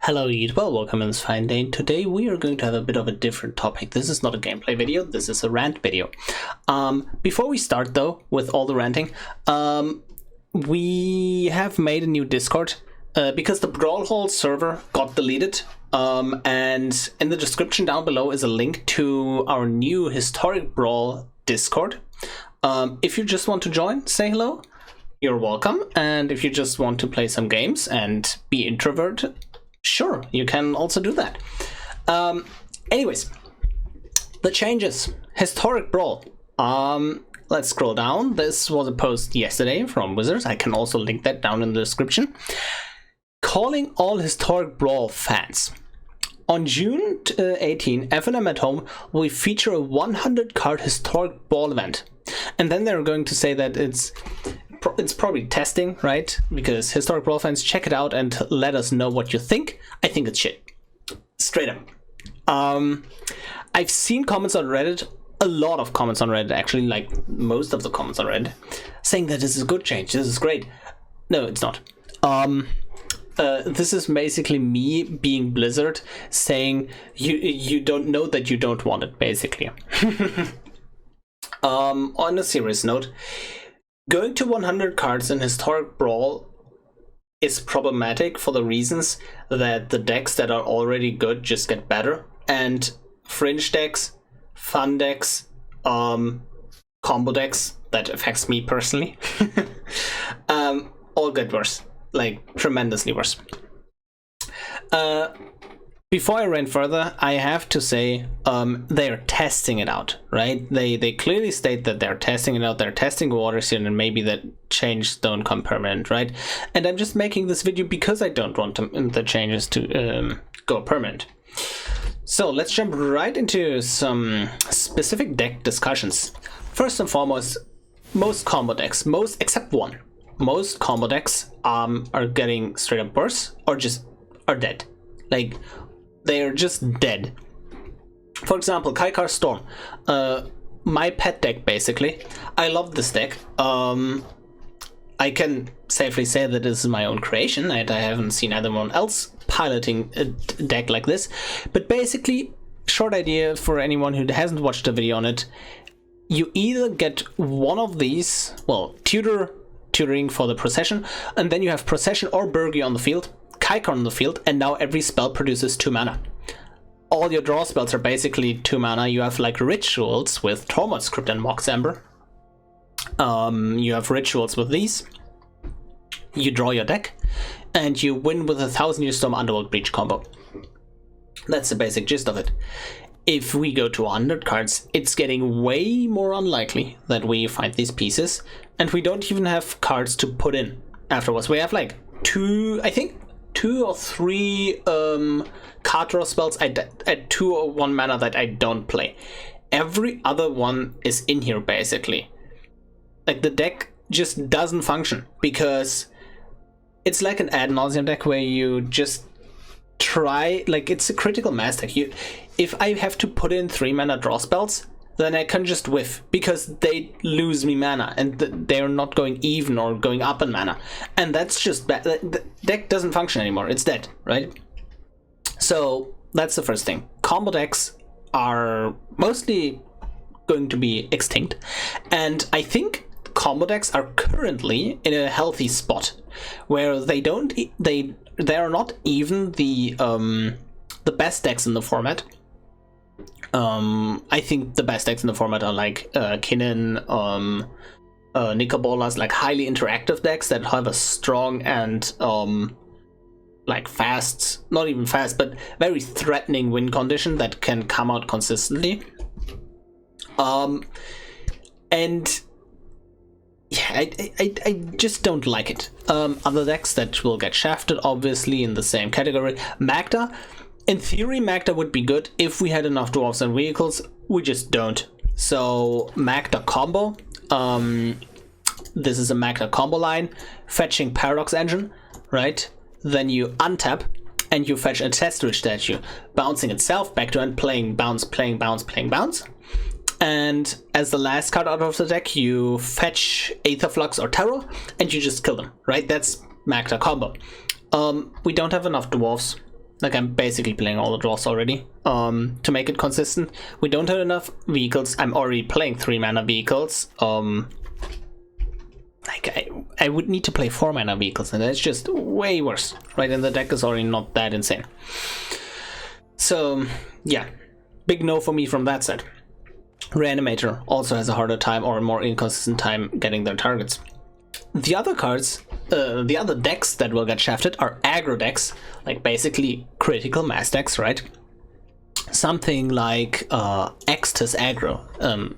Hello, well, welcome on this fine day. Today we are going to have a bit of a different topic. This is not a gameplay video, this is a rant video. Before we start though, with all the ranting, we have made a new Discord because the Brawl Hall server got deleted. And in the description down below is a link to our new Historic Brawl Discord. If you just want to join, say hello, you're welcome. And if you just want to play some games and be introverted, sure, you can also do that. Anyways, the changes. Historic Brawl. Let's scroll down. This was a post yesterday from Wizards. I can also link that down in the description. Calling all Historic Brawl fans. On June 18, FNM at Home will feature a 100 card Historic Brawl event. And then they're going to say that it's probably testing, right? Because Historic Brawl fans, check it out and let us know what you think. I think it's shit. Straight up. I've seen comments on Reddit, a lot of comments on Reddit, actually, like most of the comments on Reddit, saying that this is a good change, this is great. No, it's not. This is basically me being Blizzard saying you don't know that you don't want it, basically. On a serious note, going to 100 cards in Historic Brawl is problematic for the reasons that the decks that are already good just get better, and fringe decks, fun decks, combo decks, that affects me personally, all get worse, like tremendously worse. Before I rant further, I have to say they are testing it out, right? They clearly state that they're testing it out, they're testing the waters here, and maybe that changes don't come permanent, right? And I'm just making this video because I don't want the changes to go permanent. So let's jump right into some specific deck discussions. First and foremost, most combo decks, except one, most combo decks are getting straight up worse or just are dead. Like, they're just dead. For example, Kaikar Storm, my pet deck basically. I love this deck. I can safely say that this is my own creation, and I haven't seen anyone else piloting a deck like this. But basically, short idea for anyone who hasn't watched a video on it, you either get one of these, well, tutoring for the procession, and then you have procession or Burgi on the field, Kaikar on the field, and now every spell produces 2 mana. All your draw spells are basically 2 mana. You have like rituals with Tormod Script and Mox Ember. You have rituals with these. You draw your deck, and you win with a 1000-Year Storm Underworld Breach combo. That's the basic gist of it. If we go to 100 cards, it's getting way more unlikely that we find these pieces, and we don't even have cards to put in afterwards. We have like 2 or 3 card draw spells at 2 or 1 mana that I don't play. Every other one is in here basically. Like, the deck just doesn't function because it's like an ad nauseam deck where you just try, like, it's a critical mass deck. If I have to put in 3 mana draw spells, then I can just whiff because they lose me mana and they're not going even or going up in mana, and that's just bad. The deck doesn't function anymore, it's dead, right? So that's the first thing. Combo decks are mostly going to be extinct, and I think combo decks are currently in a healthy spot where they are not even the best decks in the format. I think the best decks in the format are like Kinin, Nicobolas, like highly interactive decks that have a strong and like fast, not even fast, but very threatening win condition that can come out consistently. And yeah, I just don't like it. Other decks that will get shafted, obviously, in the same category. Magda. In theory, Magda would be good if we had enough dwarves and vehicles. We just don't. So, Magda combo. This is a Magda combo line. Fetching Paradox Engine, right? Then you untap and you fetch a Testrich statue. Bouncing itself back to end, playing bounce, playing bounce, playing bounce. And as the last card out of the deck, you fetch Aetherflux or Terror and you just kill them, right? That's Magda combo. We don't have enough dwarves. Like, I'm basically playing all the draws already to make it consistent. We don't have enough vehicles. I'm already playing 3 mana vehicles. Like, I would need to play 4 mana vehicles, and that's just way worse, right? And the deck is already not that insane. So, yeah, big no for me from that side. Reanimator also has a harder time or a more inconsistent time getting their targets. The other cards, the other decks that will get shafted are aggro decks, like basically critical mass decks, right? Something like Extus aggro.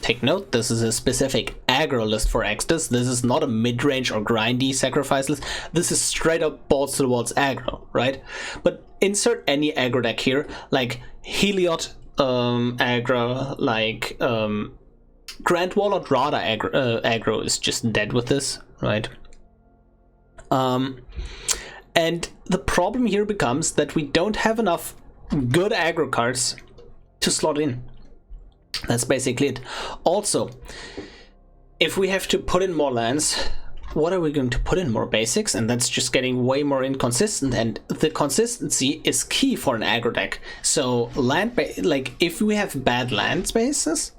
Take note, this is a specific aggro list for Extus. This is not a mid-range or grindy sacrifice list. This is straight up balls to the walls aggro, right? But insert any aggro deck here, like Heliod aggro, like Grand Warlord Rada aggro is just dead with this, right? And the problem here becomes that we don't have enough good aggro cards to slot in. That's basically it. Also, if we have to put in more lands, what are we going to put in? More basics? And that's just getting way more inconsistent, and the consistency is key for an aggro deck. So like if we have bad land spaces,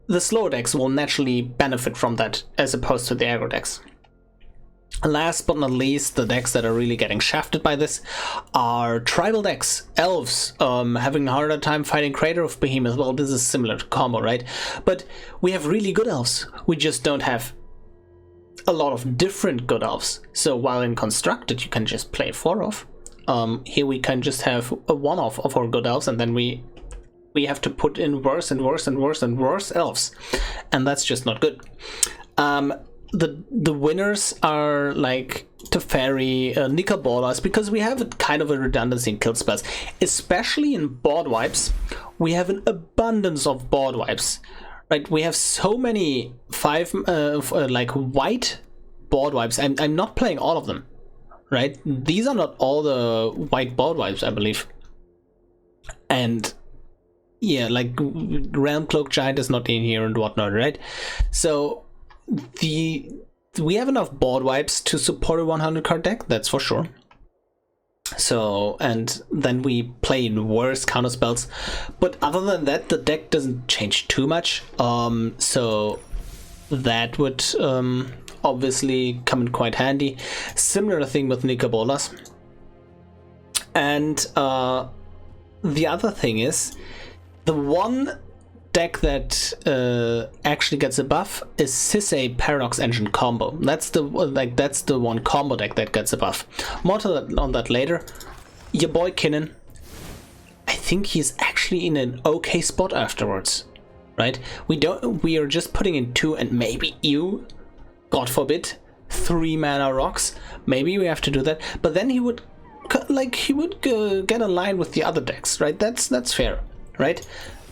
the slow decks will naturally benefit from that as opposed to the aggro decks. Last but not least, the decks that are really getting shafted by this are tribal decks. Elves having a harder time fighting Crater of Behemoth. Well, this is similar to combo, right? But we have really good elves. We just don't have a lot of different good elves. So while in Constructed you can just play 4 off, here we can just have a 1-off of our good elves, and then we have to put in worse and worse and worse and worse elves, and that's just not good. The winners are like Teferi, Nicol Bolas, because we have kind of a redundancy in kill spells, especially in board wipes. We have an abundance of board wipes, right? We have so many like white board wipes. I'm not playing all of them, right? These are not all the white board wipes, I believe. And yeah, like Realm Cloak Giant is not in here and whatnot, right? So we have enough board wipes to support a 100 card deck, that's for sure. So, and then we play in worse counter spells, but other than that, the deck doesn't change too much. So that would obviously come in quite handy. Similar thing with Nicol Bolas. And the other thing is, the one deck that actually gets a buff is Sissy Paradox Engine combo. That's the one combo deck that gets a buff. More on that later. Your boy Kinin, I think he's actually in an okay spot afterwards, right? We are just putting in 2 and maybe God forbid, 3 mana rocks. Maybe we have to do that, but then he would get aligned with the other decks, right? That's fair, right?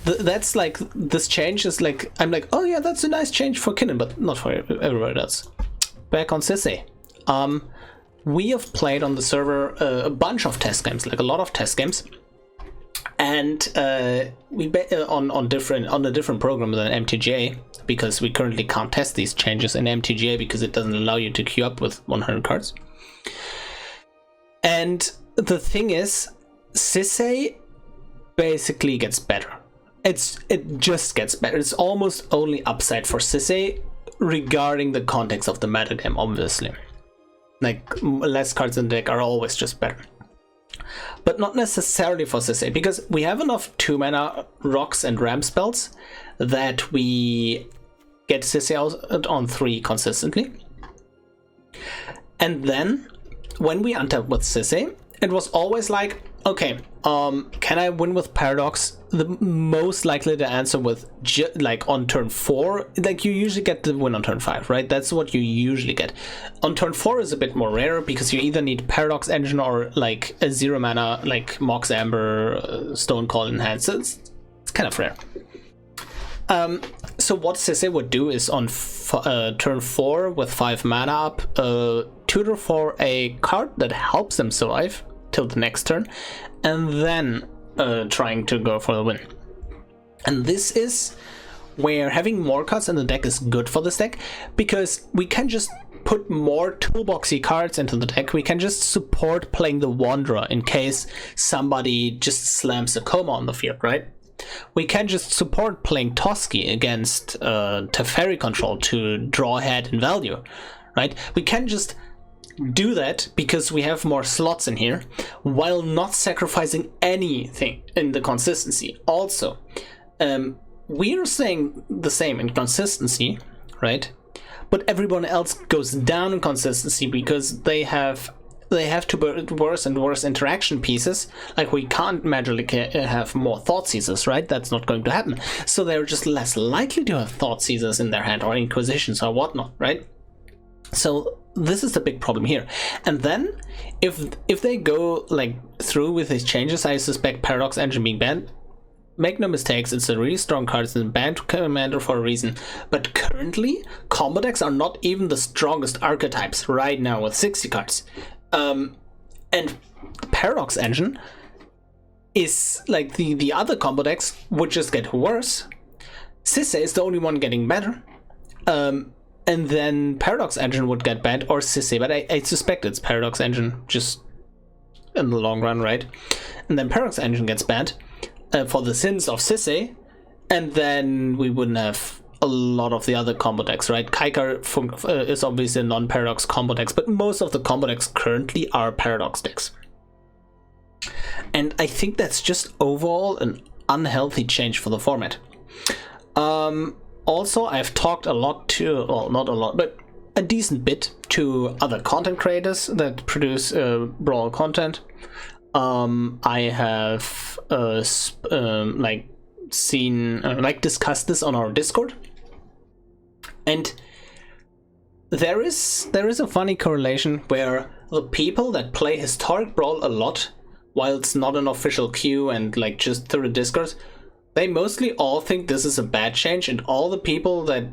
That's like, this change is like, I'm like, oh yeah, that's a nice change for Kinin, but not for everybody else. Back on Sissy. We have played on the server a bunch of test games, like a lot of test games, and we on a different program than MTGA, because we currently can't test these changes in MTGA because it doesn't allow you to queue up with 100 cards. And the thing is, Sissy basically gets better. It just gets better. It's almost only upside for Sissy regarding the context of the metagame, obviously. Like, less cards in the deck are always just better. But not necessarily for Sissy, because we have enough 2 mana rocks and ram spells that we get Sissy out on 3 consistently. And then, when we untap with Sissy, it was always like, okay, can I win with Paradox? The most likely to answer with like on turn 4, like you usually get the win on turn 5, right? That's what you usually get. On turn 4 is a bit more rare because you either need Paradox Engine or like a 0 mana like Mox Amber, Stone Call in hand. So it's kind of rare. So what Sissy would do is on turn 4 with 5 mana up, tutor for a card that helps them survive till the next turn, and then trying to go for the win. And this is where having more cards in the deck is good for this deck, because we can just put more toolboxy cards into the deck. We can just support playing the Wanderer in case somebody just slams a Coma on the field, right? We can just support playing Toski against Teferi control to draw ahead in value, right? We can just do that because we have more slots in here while not sacrificing anything in the consistency. Also, we are saying the same in consistency, right? But everyone else goes down in consistency because they have to build worse and worse interaction pieces. Like, we can't magically have more Thought Seizers, right? That's not going to happen. So they're just less likely to have Thought Seizers in their hand, or Inquisitions or whatnot, right? So this is the big problem here. And then if they go like through with these changes, I suspect Paradox Engine being banned. Make no mistakes, it's a really strong card, it's a banned commander for a reason. But currently, combo decks are not even the strongest archetypes right now with 60 cards. And Paradox Engine is like the other combo decks would just get worse. Sissy is the only one getting better. And then Paradox Engine would get banned, or Sissy, but I suspect it's Paradox Engine just in the long run, right? And then Paradox Engine gets banned for the sins of Sissy, and then we wouldn't have a lot of the other combo decks, right? Kaikar is obviously a non-Paradox combo decks, but most of the combo decks currently are Paradox decks. And I think that's just overall an unhealthy change for the format. Also, I've talked a lot to, well, not a lot, but a decent bit to other content creators that produce Brawl content. I have like seen, like discussed this on our Discord, and there is a funny correlation where the people that play Historic Brawl a lot, while it's not an official queue and like just through the Discord, they mostly all think this is a bad change, and all the people that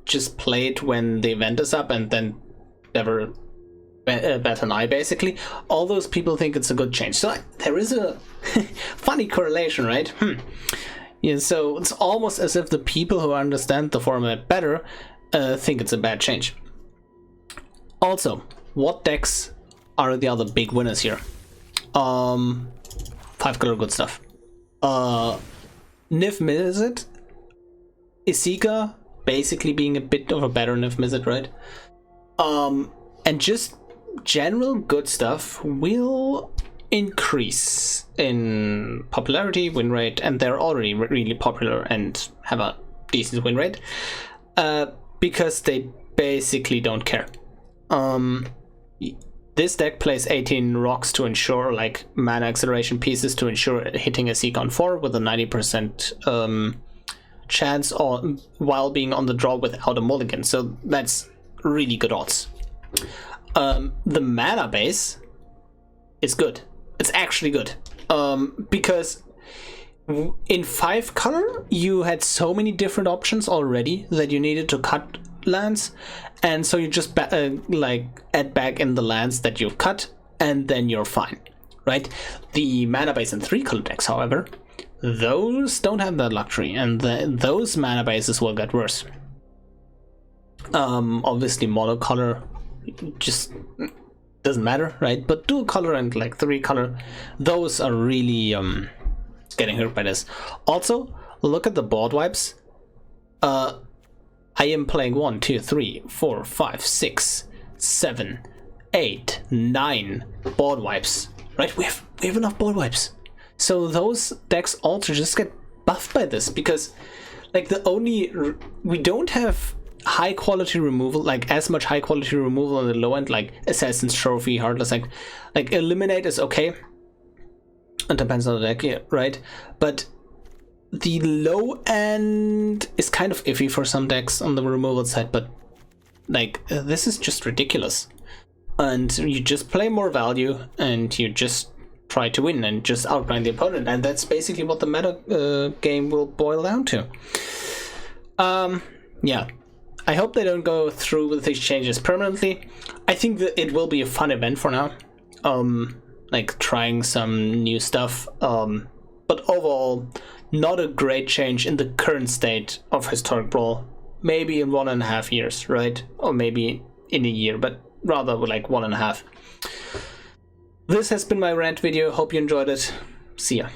just play it when the event is up and then never bat an eye, basically, all those people think it's a good change. So there is a funny correlation, right? Yeah, so it's almost as if the people who understand the format better think it's a bad change. Also, what decks are the other big winners here? 5-color good stuff. Niv Mizzet, Isika basically being a bit of a better Niv Mizzet, right? And just general good stuff will increase in popularity, win rate, and they're already really popular and have a decent win rate because they basically don't care. This deck plays 18 rocks to ensure, like, mana acceleration pieces to ensure hitting a Seek on 4 with a 90% chance while being on the draw without a mulligan. So that's really good odds. The mana base is good. It's actually good. Because in 5-color you had so many different options already that you needed to cut lands, and so you just like add back in the lands that you've cut, and then you're fine, right? The mana base in 3-color decks, however, those don't have that luxury, and those mana bases will get worse. Obviously monocolor just doesn't matter, right? But dual color and like 3-color, those are really getting hurt by this. Also, look at the board wipes. I am playing 1, 2, 3, 4, 5, 6, 7, 8, 9 board wipes, right? We have enough board wipes. So those decks also just get buffed by this, because like we don't have high quality removal, like as much high quality removal on the low end, like Assassin's Trophy, Heartless, like Eliminate is okay. It depends on the deck, yeah, right? But the low end is kind of iffy for some decks on the removal side, but like this is just ridiculous. And you just play more value and you just try to win and just outgrind the opponent, and that's basically what the meta game will boil down to. Yeah, I hope they don't go through with these changes permanently. I think that it will be a fun event for now, like trying some new stuff, but overall not a great change in the current state of Historic Brawl. Maybe in 1.5 years, right? Or maybe in a year, but rather like 1.5. This has been my rant video. Hope you enjoyed it. See ya.